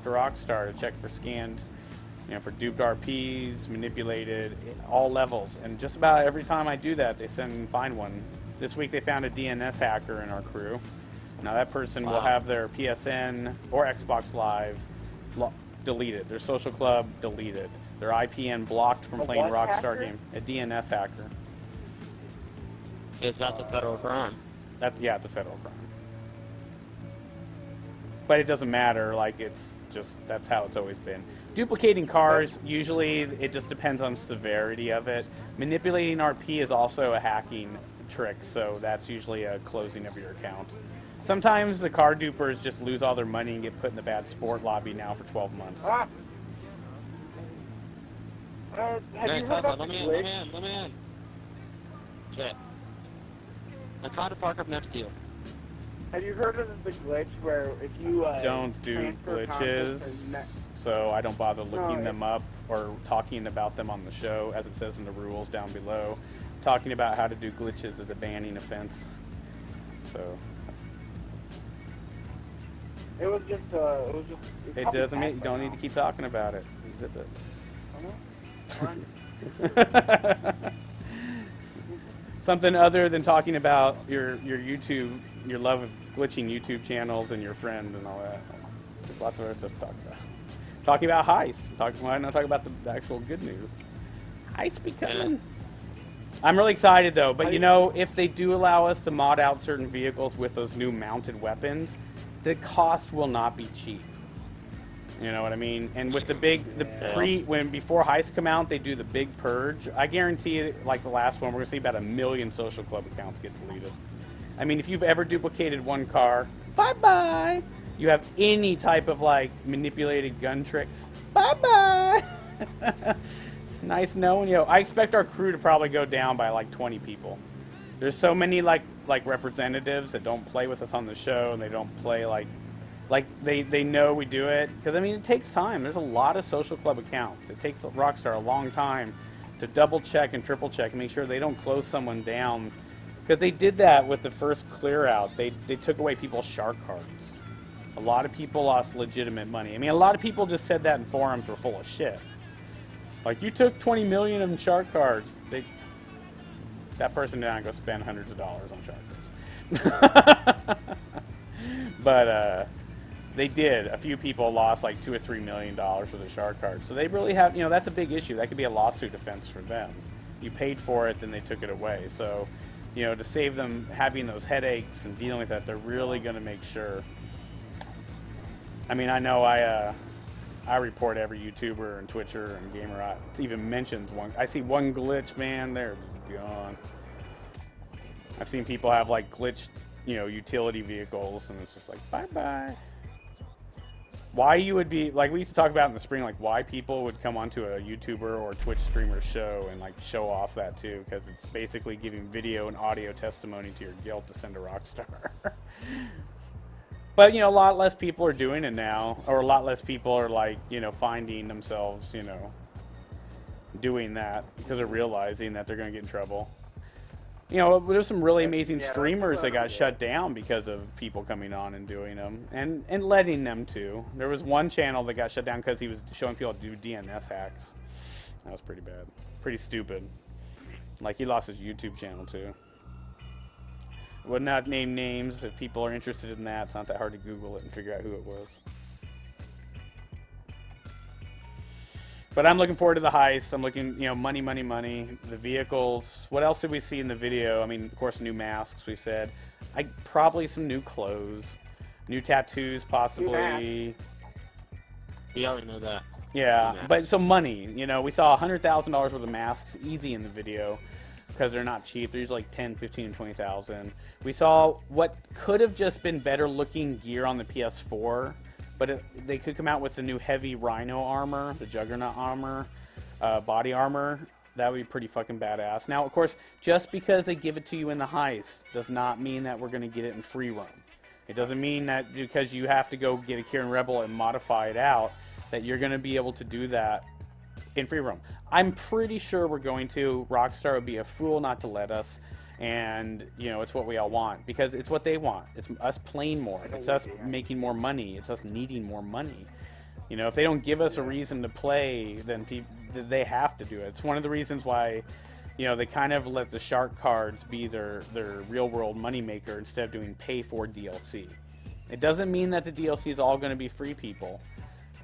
to Rockstar to check for scanned, for duped RPs, manipulated, all levels. And just about every time I do that, they send and find one. This week they found a DNS hacker in our crew. Now that person will have their PSN or Xbox Live deleted, their social club deleted, their IPN blocked from playing Rockstar game. A DNS hacker. Is that a federal crime? Yeah, it's a federal crime. But it doesn't matter. Like, it's just, that's how it's always been. Duplicating cars, usually it just depends on severity of it. Manipulating RP is also a hacking trick, so that's usually a closing of your account. Sometimes the car dupers just lose all their money and get put in the bad sport lobby now for 12 months. Have you heard about the glitch? Let me in. Shit. I tried to park up next to you. Have you heard of the glitch where if you don't do glitches, so I don't bother looking them up or talking about them on the show, as it says in the rules down below. Talking about how to do glitches is a banning offense. So it was just it doesn't mean you don't need to keep talking about it. Zip it. Something other than talking about your YouTube, your love of glitching YouTube channels and your friend and all that. There's lots of other stuff to talk about. Talking about HEISTS. Why not talk about the actual good news? HEISTS be coming. I'm really excited though, but if they do allow us to mod out certain vehicles with those new mounted weapons, the cost will not be cheap. You know what I mean? And with before HEISTS come out, they do the big purge. I guarantee it, like the last one, we're going to see about 1 million social club accounts get deleted. I mean, if you've ever duplicated one car, bye-bye. You have any type of, manipulated gun tricks, bye-bye. Nice knowing you. I expect our crew to probably go down by, 20 people. There's so many, representatives that don't play with us on the show, and they don't play, they know we do it. Because, I mean, it takes time. There's a lot of social club accounts. It takes Rockstar a long time to double check and triple check and make sure they don't close someone down. Because they did that with the first clear out. They took away people's shark cards. A lot of people lost legitimate money. I mean, a lot of people just said that in forums were full of shit. You took 20 million of them shark cards. That person did not go spend hundreds of dollars on shark cards. But, they did. A few people lost $2 or $3 million for their shark cards. So they really have, that's a big issue. That could be a lawsuit offense for them. You paid for it, then they took it away. So, to save them having those headaches and dealing with that, they're really going to make sure. I mean, I know I report every YouTuber and Twitcher and gamer even mentions one. I see one glitch, man, they're just gone. I've seen people have glitched, utility vehicles, and it's just bye-bye. Why you would be, we used to talk about in the spring, why people would come onto a YouTuber or Twitch streamer show and, show off that, too, because it's basically giving video and audio testimony to your guilt to send to Rockstar. But, a lot less people are doing it now, or a lot less people are, finding themselves, doing that, because they're realizing that they're going to get in trouble. There's some really amazing streamers that got shut down because of people coming on and doing them, and letting them too. There was one channel that got shut down because he was showing people how to do DNS hacks. That was pretty bad. Pretty stupid. He lost his YouTube channel too. Would not name names. If people are interested in that, it's not that hard to Google it and figure out who it was. But I'm looking forward to the heist. I'm looking, money, money, money. The vehicles. What else did we see in the video? I mean, of course, new masks, we said. Probably some new clothes. New tattoos, possibly. We already know that. Yeah, but so money. We saw $100,000 worth of masks easy in the video because they're not cheap. They're usually 10, 15, and 20,000. We saw what could have just been better looking gear on the PS4. But they could come out with the new heavy Rhino armor, the Juggernaut armor, body armor. That would be pretty fucking badass. Now, of course, just because they give it to you in the heist does not mean that we're going to get it in free roam. It doesn't mean that because you have to go get a Kieran Rebel and modify it out, that you're going to be able to do that in free roam. I'm pretty sure we're going to. Rockstar would be a fool not to let us. And, it's what we all want. Because it's what they want. It's us playing more. It's us making more money. It's us needing more money. You know, if they don't give us a reason to play, then they have to do it. It's one of the reasons why, you know, they kind of let the shark cards be their real-world moneymaker instead of doing pay-for DLC. It doesn't mean that the DLC is all going to be free, people.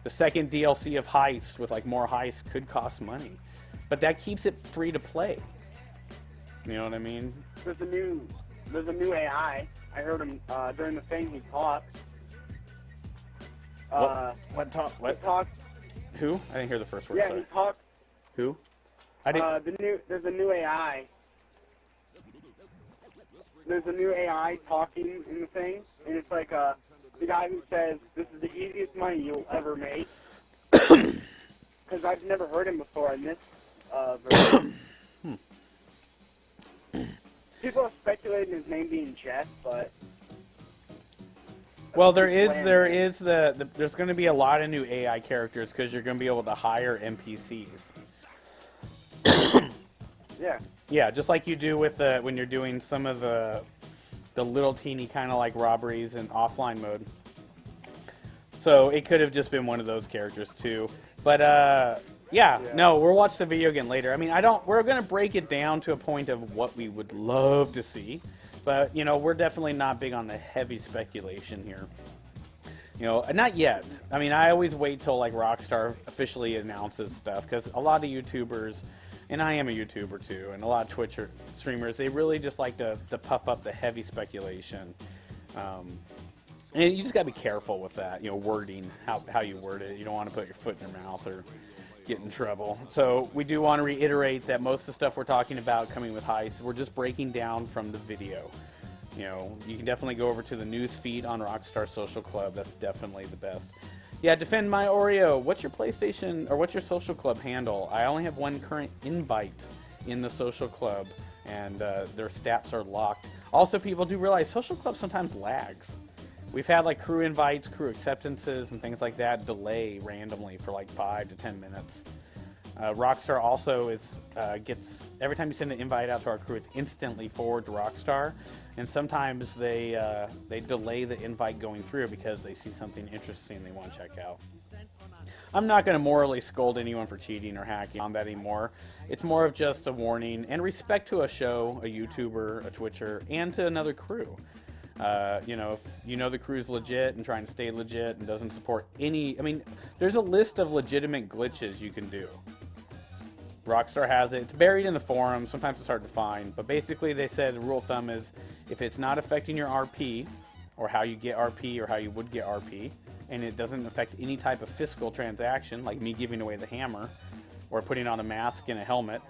The second DLC of HEISTS with, like, more heists could cost money. But that keeps it free to play. You know what I mean? There's a new AI. I heard him during the thing. He talked. What talk? What? He talked. Who? I didn't hear the first word. Yeah, sorry. he talked. Who? I didn't. There's a new AI. There's a new AI talking in the thing, and it's like the guy who says this is the easiest money you'll ever make. Because I've never heard him before in this version. People have speculated his name being Jeff, but Well, there's going to be a lot of new AI characters because you're going to be able to hire NPCs. yeah. Yeah, just like you do with when you're doing some of the little teeny kind of like robberies in offline mode. So it could have just been one of those characters too. But yeah, no, we'll watch the video again later. I mean, we're going to break it down to a point of what we would love to see. But, you know, we're definitely not big on the heavy speculation here. You know, not yet. I mean, I always wait till, like, Rockstar officially announces stuff. Because a lot of YouTubers, and I am a YouTuber too, and a lot of Twitch streamers, they really just like to puff up the heavy speculation. And you just got to be careful with that, you know, wording, how you word it. You don't want to put your foot in your mouth or get in trouble. So we do want to reiterate that most of the stuff we're talking about coming with HEISTS, we're just breaking down from the video. You know, you can definitely go over to the news feed on Rockstar Social Club. That's definitely the best. Yeah, Defend My Oreo. What's your PlayStation or what's your Social Club handle? I only have one current invite in the Social Club, and their stats are locked. Also, people do realize Social Club sometimes lags. We've had like crew invites, crew acceptances, and things like that delay randomly for like 5 to 10 minutes. Rockstar also gets every time you send an invite out to our crew, it's instantly forwarded to Rockstar, and sometimes they delay the invite going through because they see something interesting they want to check out. I'm not going to morally scold anyone for cheating or hacking on that anymore. It's more of just a warning and respect to a show, a YouTuber, a Twitcher, and to another crew. You know, if you know the crew's legit and trying to stay legit and doesn't support any... I mean, there's a list of legitimate glitches you can do. Rockstar has it. It's buried in the forums. Sometimes it's hard to find. But basically, they said the rule of thumb is if it's not affecting your RP, or how you get RP, or how you would get RP, and it doesn't affect any type of physical transaction, like me giving away the hammer, or putting on a mask and a helmet,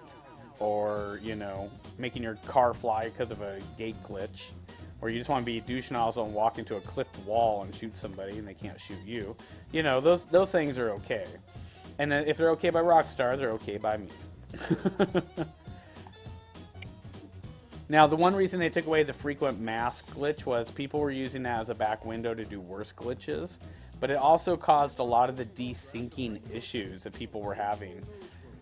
or, you know, making your car fly because of a gate glitch, or you just want to be a douche nozzle and walk into a clipped wall and shoot somebody and they can't shoot you. You know, those things are okay. And if they're okay by Rockstar, they're okay by me. Now, the one reason they took away the frequent mask glitch was people were using that as a back window to do worse glitches. But it also caused a lot of the desyncing issues that people were having,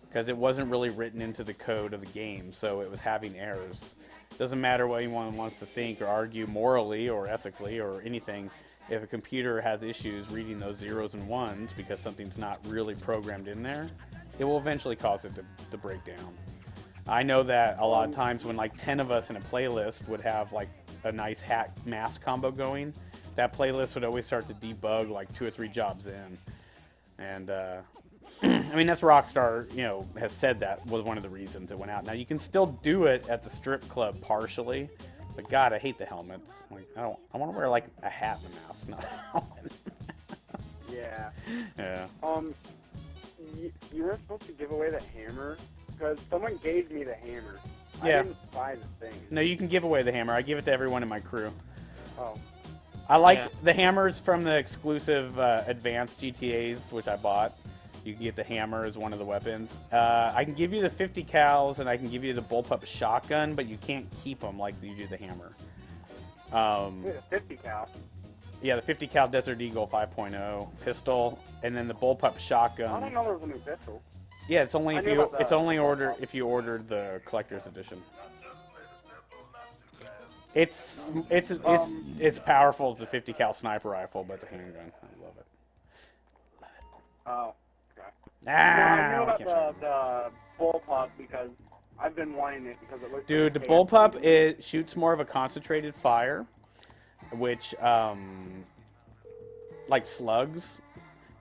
because it wasn't really written into the code of the game, so it was having errors. Doesn't matter what anyone wants to think or argue morally or ethically or anything. If a computer has issues reading those zeros and ones because something's not really programmed in there, it will eventually cause it to break down. I know that a lot of times when like 10 of us in a playlist would have like a nice hack mask combo going, that playlist would always start to debug like 2 or 3 jobs in. And I mean, that's Rockstar, you know, has said that was one of the reasons it went out. Now, you can still do it at the strip club partially, but God, I hate the helmets. Like, I want to wear like a hat and a mask, not a helmet. Yeah. Yeah. You were supposed to give away the hammer, because someone gave me the hammer. Yeah. I didn't buy the thing. No, you can give away the hammer. I give it to everyone in my crew. Oh. I like the hammers from the exclusive advanced GTAs, which I bought. You can get the hammer as one of the weapons. I can give you the 50 cals, and I can give you the bullpup shotgun, but you can't keep them like you do the hammer. Wait, a 50 cal. Yeah, the 50 cal Desert Eagle 5.0 pistol, and then the bullpup shotgun. I don't know there was a new pistol. Yeah, it's only if you ordered the collector's edition. It's powerful as the 50 cal sniper rifle, but it's a handgun. I love it. Oh, okay. No, Ah, I knew we about can't show it. the bullpup because I've been wanting it because it looks. Dude, the like bullpup, it shoots more of a concentrated fire, which, like slugs,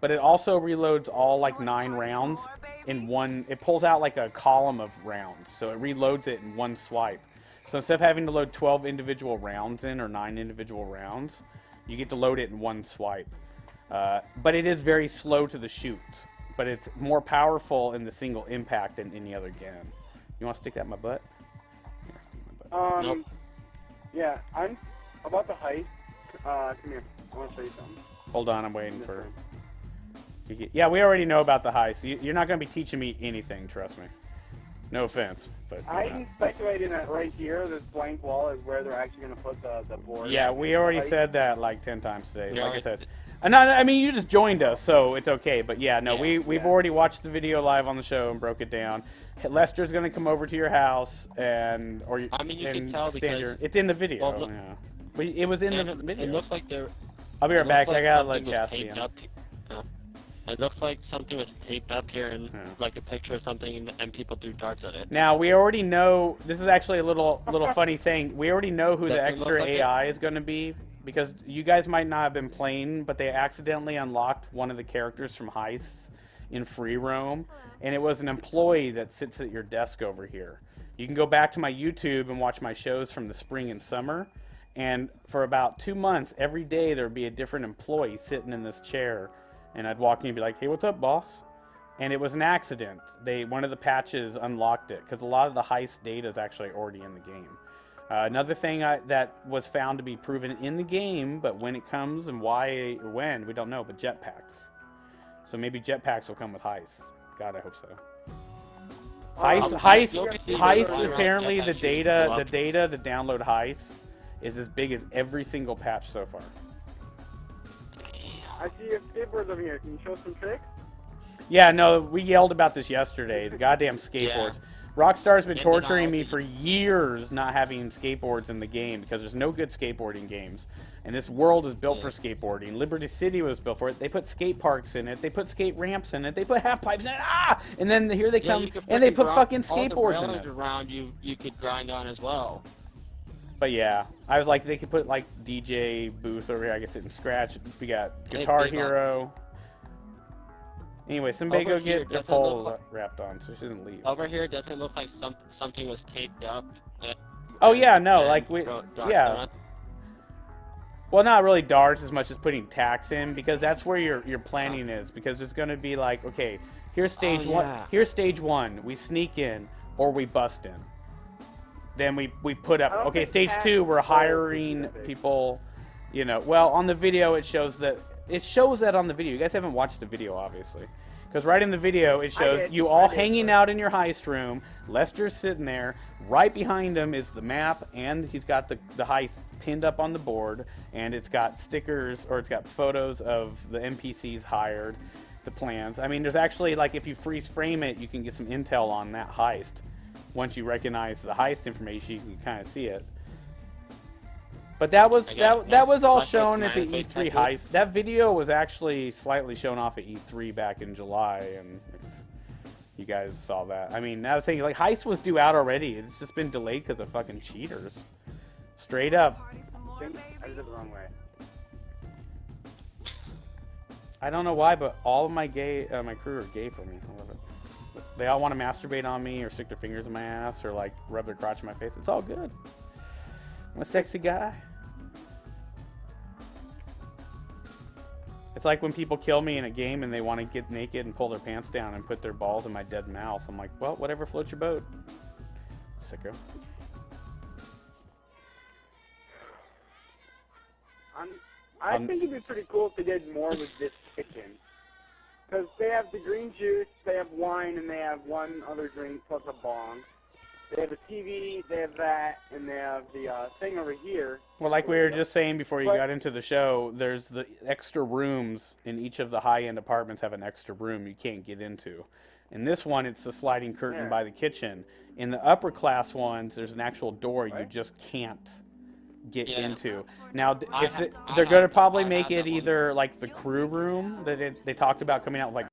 but it also reloads all, like, 9 rounds in one. It pulls out, like, a column of rounds, so it reloads it in one swipe. So instead of having to load 12 individual rounds in, or 9 individual rounds, you get to load it in one swipe. But it is very slow to the shoot, but it's more powerful in the single impact than any other gun. You want to stick that in my butt? Yeah, stick it in my butt. Nope. Yeah, I'm about the heist. Come here. I want to show you something. Hold on, I'm waiting for... Yeah, we already know about the heist. You're not going to be teaching me anything, trust me. No offense, but... I'm speculating that right here, this blank wall is where they're actually going to put the board. Yeah, we already Heist. said that like 10 times today. Yeah, Like I said... I mean, you just joined us, so it's okay. But yeah, no, Yeah, we've already watched the video live on the show and broke it down. Lester's going to come over to your house and... I mean, you can and tell stand because- your... It's in the video, Well, look- yeah. But it was in the And video. it looks like they're... I'll be right it back. looks I like gotta something let was Chastity taped in. up. It looks like something was taped up here and Yeah. like a picture of something and people threw darts at it. Now, we already know... This is actually a little funny thing. We already know who the Doesn't extra look like it. AI is going to be. Because you guys might not have been playing, but they accidentally unlocked one of the characters from Heists in free roam. And it was an employee that sits at your desk over here. You can go back to my YouTube and watch my shows from the spring and summer. And for about 2 months, every day there would be a different employee sitting in this chair. And I'd walk in and be like, hey, what's up, boss? And it was an accident. One of the patches unlocked it, because a lot of the heist data is actually already in the game. Another thing that was found to be proven in the game, but when it comes and why or when, we don't know, but jetpacks. So maybe jetpacks will come with heists. God, I hope so. Heists is apparently the data to download heists is as big as every single patch so far. I see your skateboards over here. Can you show us some tricks? Yeah, no, we yelled about this yesterday. The goddamn skateboards. Rockstar's been torturing me for years not having skateboards in the game because there's no good skateboarding games. And this world is built for skateboarding. Liberty City was built for it. They put skate parks in it. They put skate ramps in it. They put half pipes in it. Ah! And then here they come and they put fucking skateboards in it. Around you could grind on as well. But yeah, I was like, they could put like DJ booth over here. I could sit and scratch. We got Guitar Hero. Anyway, somebody Over go here, get their doesn't look pole like- wrapped on so she doesn't leave. Over here, doesn't it look like something was taped up? Oh yeah, no, like darts yeah. on it? Well, not really darts as much as putting tacks in, because that's where your planning is. Because it's going to be like, okay, here's stage one. Yeah. Here's stage one. We sneak in or we bust in. Then we put I up. don't Okay, think stage tacks two. is We're so hiring specific. people. You know, well, on the video it shows that on the video. You guys haven't watched the video, obviously. Because right in the video, it shows did. you all I did, hanging but- out in your heist room. Lester's sitting there. Right behind him is the map, and he's got the heist pinned up on the board. And it's got stickers, or it's got photos of the NPCs hired, the plans. I mean, there's actually, like, if you freeze frame it, you can get some intel on that heist. Once you recognize the heist information, you can kind of see it. But that was that was all shown at the E3 heist. That video was actually slightly shown off at E3 back in July, and if you guys saw that, I mean, I was thinking like heist was due out already. It's just been delayed because of fucking cheaters. Straight up. I did it the wrong way. I don't know why, but all of my my crew are gay for me. I love it. They all want to masturbate on me or stick their fingers in my ass or like rub their crotch in my face. It's all good. I'm a sexy guy. It's like when people kill me in a game and they want to get naked and pull their pants down and put their balls in my dead mouth. I'm like, well, whatever floats your boat. Sicko. I think it'd be pretty cool if they did more with this kitchen. Because they have the green juice, they have wine, and they have one other drink plus a bong. They have a TV, they have that, and they have the thing over here. Well, like we were just saying before you But- got into the show, there's the extra rooms in each of the high-end apartments have an extra room you can't get into. In this one, it's the sliding curtain Yeah. by the kitchen. In the upper class ones, there's an actual door you Right. just can't get Yeah. into. Now, I if have- they're going to probably I make have it that one. either like the crew room that they talked about coming out with like